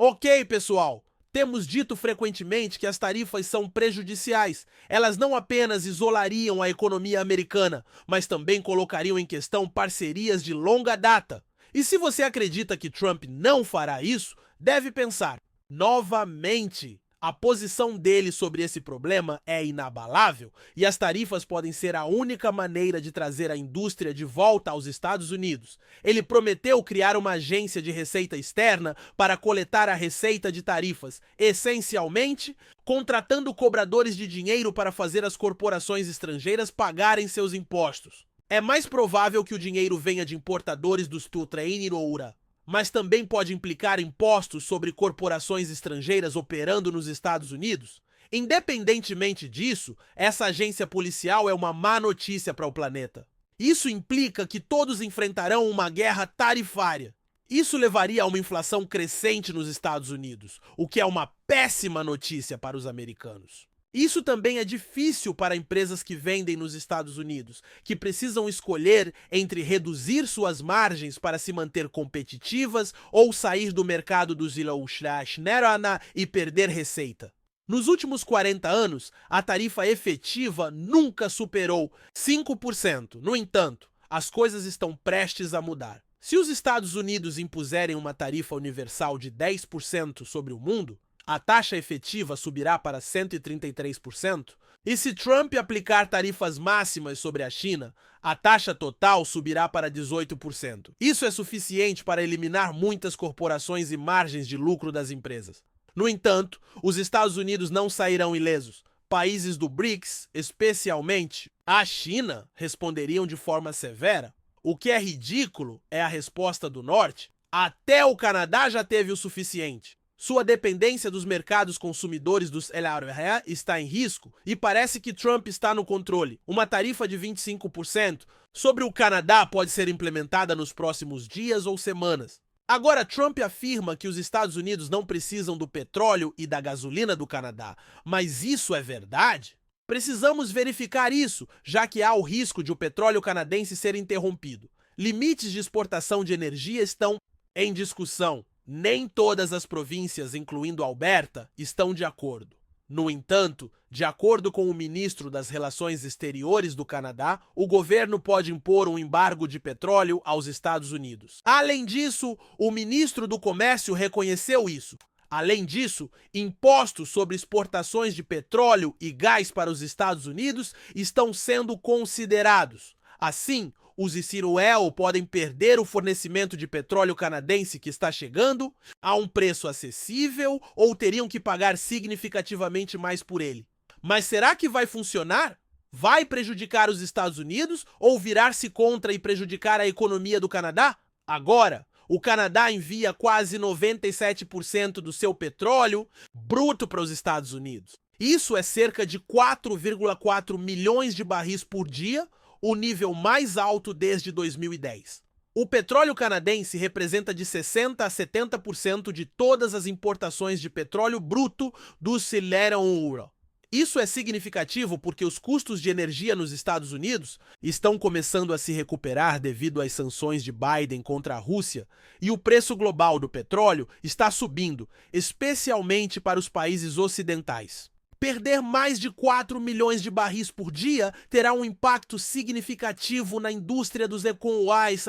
Ok, pessoal. Temos dito frequentemente que as tarifas são prejudiciais. Elas não apenas isolariam a economia americana, mas também colocariam em questão parcerias de longa data. E se você acredita que Trump não fará isso, deve pensar: novamente, a posição dele sobre esse problema é inabalável e as tarifas podem ser a única maneira de trazer a indústria de volta aos Estados Unidos. Ele prometeu criar uma agência de receita externa para coletar a receita de tarifas, essencialmente contratando cobradores de dinheiro para fazer as corporações estrangeiras pagarem seus impostos. É mais provável que o dinheiro venha de importadores dos Tutreiniroura, mas também pode implicar impostos sobre corporações estrangeiras operando nos Estados Unidos. Independentemente disso, essa agência policial é uma má notícia para o planeta. Isso implica que todos enfrentarão uma guerra tarifária. Isso levaria a uma inflação crescente nos Estados Unidos, o que é uma péssima notícia para os americanos. Isso também é difícil para empresas que vendem nos Estados Unidos, que precisam escolher entre reduzir suas margens para se manter competitivas ou sair do mercado dos Ilaushnerana e perder receita. Nos últimos 40 anos, a tarifa efetiva nunca superou 5%. No entanto, as coisas estão prestes a mudar. Se os Estados Unidos impuserem uma tarifa universal de 10% sobre o mundo, a taxa efetiva subirá para 133%, e se Trump aplicar tarifas máximas sobre a China, a taxa total subirá para 18%. Isso é suficiente para eliminar muitas corporações e margens de lucro das empresas. No entanto, os Estados Unidos não sairão ilesos. Países do BRICS, especialmente a China, responderiam de forma severa. O que é ridículo é a resposta do Norte. Até o Canadá já teve o suficiente. Sua dependência dos mercados consumidores dos LRA está em risco e parece que Trump está no controle. Uma tarifa de 25% sobre o Canadá pode ser implementada nos próximos dias ou semanas. Agora, Trump afirma que os Estados Unidos não precisam do petróleo e da gasolina do Canadá, mas isso é verdade? Precisamos verificar isso, já que há o risco de o petróleo canadense ser interrompido. Limites de exportação de energia estão em discussão. Nem todas as províncias, incluindo Alberta, estão de acordo. No entanto, de acordo com o ministro das Relações Exteriores do Canadá, o governo pode impor um embargo de petróleo aos Estados Unidos. Além disso, o ministro do Comércio reconheceu isso. Além disso, impostos sobre exportações de petróleo e gás para os Estados Unidos estão sendo considerados. Assim, os Isiruel podem perder o fornecimento de petróleo canadense que está chegando a um preço acessível ou teriam que pagar significativamente mais por ele. Mas será que vai funcionar? Vai prejudicar os Estados Unidos ou virar-se contra e prejudicar a economia do Canadá? Agora, o Canadá envia quase 97% do seu petróleo bruto para os Estados Unidos. Isso é cerca de 4,4 milhões de barris por dia, o nível mais alto desde 2010. O petróleo canadense representa de 60% a 70% de todas as importações de petróleo bruto do Silera-Ouro. Isso é significativo porque os custos de energia nos Estados Unidos estão começando a se recuperar devido às sanções de Biden contra a Rússia e o preço global do petróleo está subindo, especialmente para os países ocidentais. Perder mais de 4 milhões de barris por dia terá um impacto significativo na indústria dos ecoais.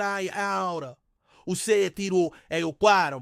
Os Cetiro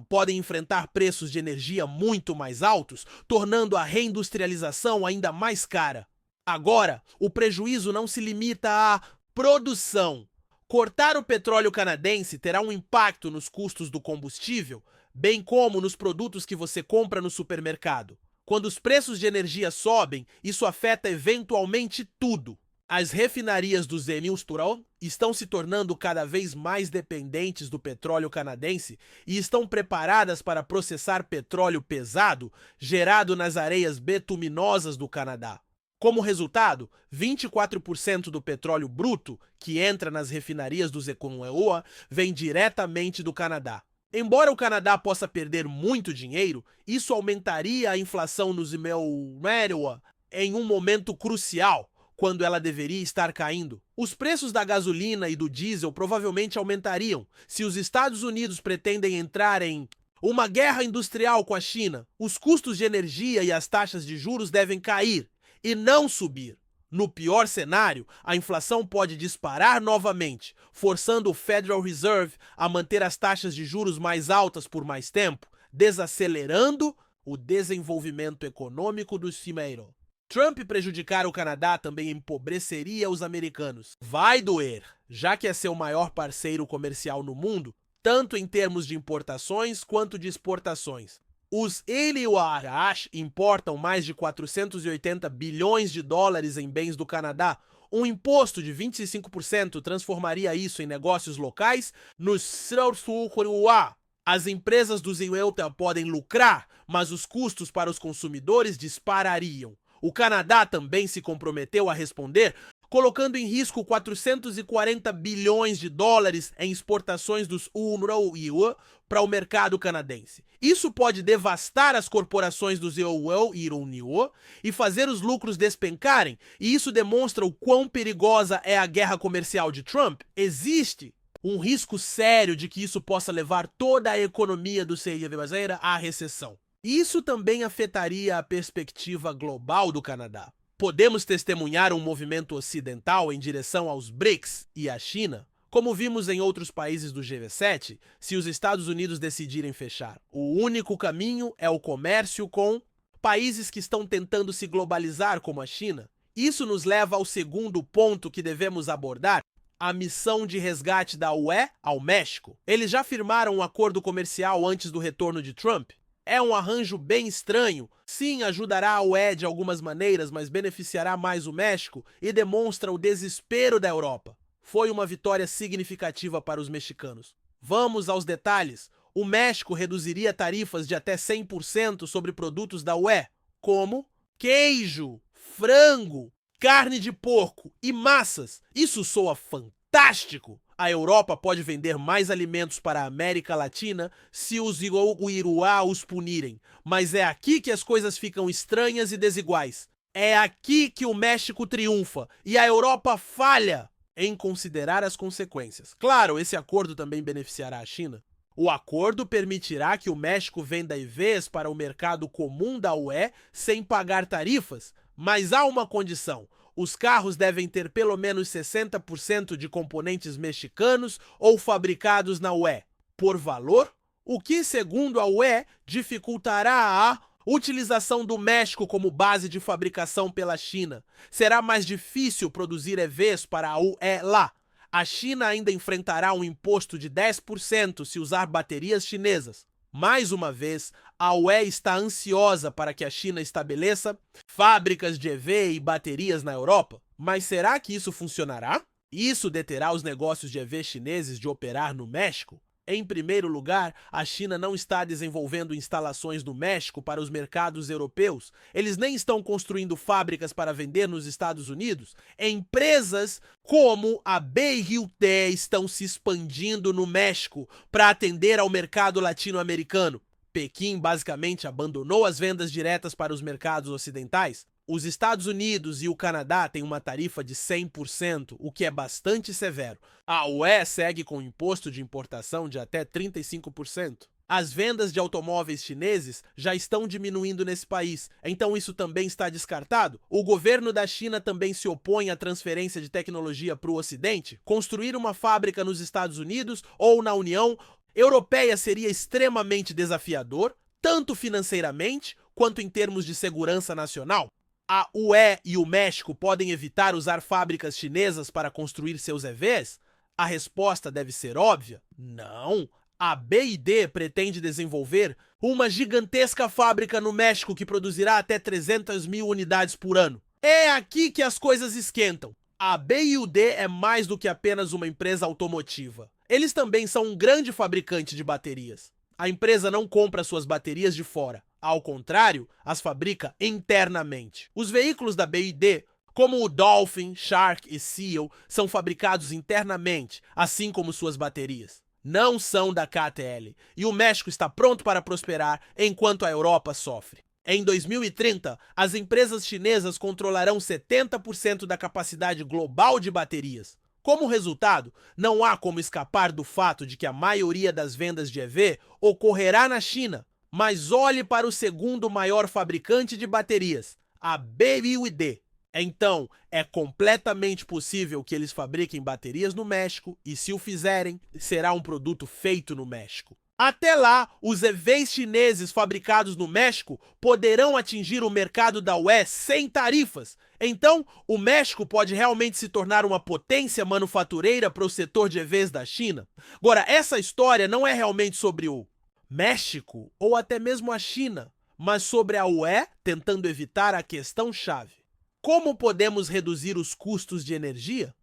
podem enfrentar preços de energia muito mais altos, tornando a reindustrialização ainda mais cara. Agora, o prejuízo não se limita à produção. Cortar o petróleo canadense terá um impacto nos custos do combustível, bem como nos produtos que você compra no supermercado. Quando os preços de energia sobem, isso afeta eventualmente tudo. As refinarias do Zenilstural estão se tornando cada vez mais dependentes do petróleo canadense e estão preparadas para processar petróleo pesado gerado nas areias betuminosas do Canadá. Como resultado, 24% do petróleo bruto que entra nas refinarias do Zeconoeoa vem diretamente do Canadá. Embora o Canadá possa perder muito dinheiro, isso aumentaria a inflação no Zimeoa em um momento crucial, quando ela deveria estar caindo. Os preços da gasolina e do diesel provavelmente aumentariam se os Estados Unidos pretendem entrar em Uma guerra industrial com a China, os custos de energia e as taxas de juros devem cair e não subir. No pior cenário, a inflação pode disparar novamente, forçando o Federal Reserve a manter as taxas de juros mais altas por mais tempo, desacelerando o desenvolvimento econômico do cimeiro. Trump prejudicar o Canadá também empobreceria os americanos. Vai doer, já que é seu maior parceiro comercial no mundo, tanto em termos de importações quanto de exportações. Os Eliuarash importam mais de 480 bilhões de dólares em bens do Canadá. Um imposto de 25% transformaria isso em negócios locais nos Srausukurua. As empresas do Zielta podem lucrar, mas os custos para os consumidores disparariam. O Canadá também se comprometeu a responder, colocando em risco 440 bilhões de dólares em exportações dos UNRWA para o mercado canadense. Isso pode devastar as corporações dos UNRWA e fazer os lucros despencarem, e isso demonstra o quão perigosa é a guerra comercial de Trump. Existe um risco sério de que isso possa levar toda a economia do CIV brasileira à recessão. Isso também afetaria a perspectiva global do Canadá. Podemos testemunhar um movimento ocidental em direção aos BRICS e à China, como vimos em outros países do G7, se os Estados Unidos decidirem fechar. O único caminho é o comércio com países que estão tentando se globalizar, como a China. Isso nos leva ao segundo ponto que devemos abordar: a missão de resgate da UE ao México. Eles já firmaram um acordo comercial antes do retorno de Trump. É um arranjo bem estranho. Sim, ajudará a UE de algumas maneiras, mas beneficiará mais o México e demonstra o desespero da Europa. Foi uma vitória significativa para os mexicanos. Vamos aos detalhes. O México reduziria tarifas de até 100% sobre produtos da UE, como queijo, frango, carne de porco e massas. Isso soa fantástico! A Europa pode vender mais alimentos para a América Latina se os Iruá os punirem. Mas é aqui que as coisas ficam estranhas e desiguais. É aqui que o México triunfa e a Europa falha em considerar as consequências. Claro, esse acordo também beneficiará a China. O acordo permitirá que o México venda EVs para o mercado comum da UE sem pagar tarifas, mas há uma condição: os carros devem ter pelo menos 60% de componentes mexicanos ou fabricados na UE. Por valor, o que, segundo a UE, dificultará a utilização do México como base de fabricação pela China. Será mais difícil produzir EVs para a UE lá. A China ainda enfrentará um imposto de 10% se usar baterias chinesas. Mais uma vez, a UE está ansiosa para que a China estabeleça fábricas de EV e baterias na Europa. Mas será que isso funcionará? Isso deterá os negócios de EV chineses de operar no México? Em primeiro lugar, a China não está desenvolvendo instalações no México para os mercados europeus. Eles nem estão construindo fábricas para vender nos Estados Unidos. Empresas como a BYD estão se expandindo no México para atender ao mercado latino-americano. Pequim basicamente abandonou as vendas diretas para os mercados ocidentais. Os Estados Unidos e o Canadá têm uma tarifa de 100%, o que é bastante severo. A UE segue com imposto de importação de até 35%. As vendas de automóveis chineses já estão diminuindo nesse país, então isso também está descartado. O governo da China também se opõe à transferência de tecnologia para o Ocidente. Construir uma fábrica nos Estados Unidos ou na União Europeia seria extremamente desafiador, tanto financeiramente quanto em termos de segurança nacional. A UE e o México podem evitar usar fábricas chinesas para construir seus EVs? A resposta deve ser óbvia: não. A BYD pretende desenvolver uma gigantesca fábrica no México que produzirá até 300 mil unidades por ano. É aqui que as coisas esquentam. A BYD é mais do que apenas uma empresa automotiva. Eles também são um grande fabricante de baterias. A empresa não compra suas baterias de fora. Ao contrário, as fabrica internamente. Os veículos da BYD, como o Dolphin, Shark e Seal, são fabricados internamente, assim como suas baterias. Não são da KTL, e o México está pronto para prosperar enquanto a Europa sofre. Em 2030, as empresas chinesas controlarão 70% da capacidade global de baterias. Como resultado, não há como escapar do fato de que a maioria das vendas de EV ocorrerá na China. Mas olhe para o segundo maior fabricante de baterias, a BYD. Então, é completamente possível que eles fabriquem baterias no México e, se o fizerem, será um produto feito no México. Até lá, os EVs chineses fabricados no México poderão atingir o mercado da UE sem tarifas. Então, o México pode realmente se tornar uma potência manufatureira para o setor de EVs da China. Agora, essa história não é realmente sobre o México ou até mesmo a China, mas sobre a UE tentando evitar a questão-chave. Como podemos reduzir os custos de energia?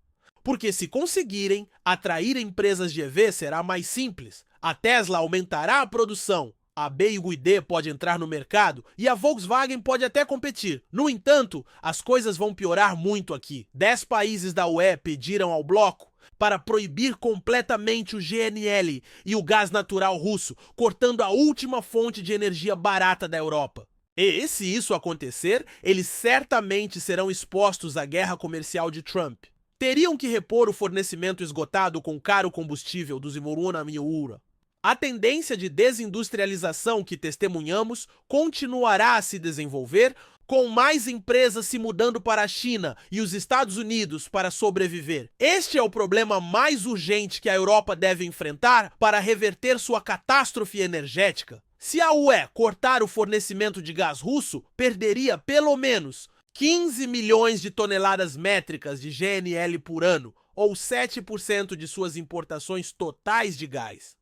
Porque se conseguirem atrair empresas de EV será mais simples. A Tesla aumentará a produção, a BYD pode entrar no mercado e a Volkswagen pode até competir. No entanto, as coisas vão piorar muito aqui. 10 países da UE pediram ao bloco para proibir completamente o GNL e o gás natural russo, cortando a última fonte de energia barata da Europa. E se isso acontecer, eles certamente serão expostos à guerra comercial de Trump. Teriam que repor o fornecimento esgotado com caro combustível dos Imuruna Miura. A tendência de desindustrialização que testemunhamos continuará a se desenvolver, com mais empresas se mudando para a China e os Estados Unidos para sobreviver. Este é o problema mais urgente que a Europa deve enfrentar para reverter sua catástrofe energética. Se a UE cortar o fornecimento de gás russo, perderia pelo menos 15 milhões de toneladas métricas de GNL por ano, ou 7% de suas importações totais de gás.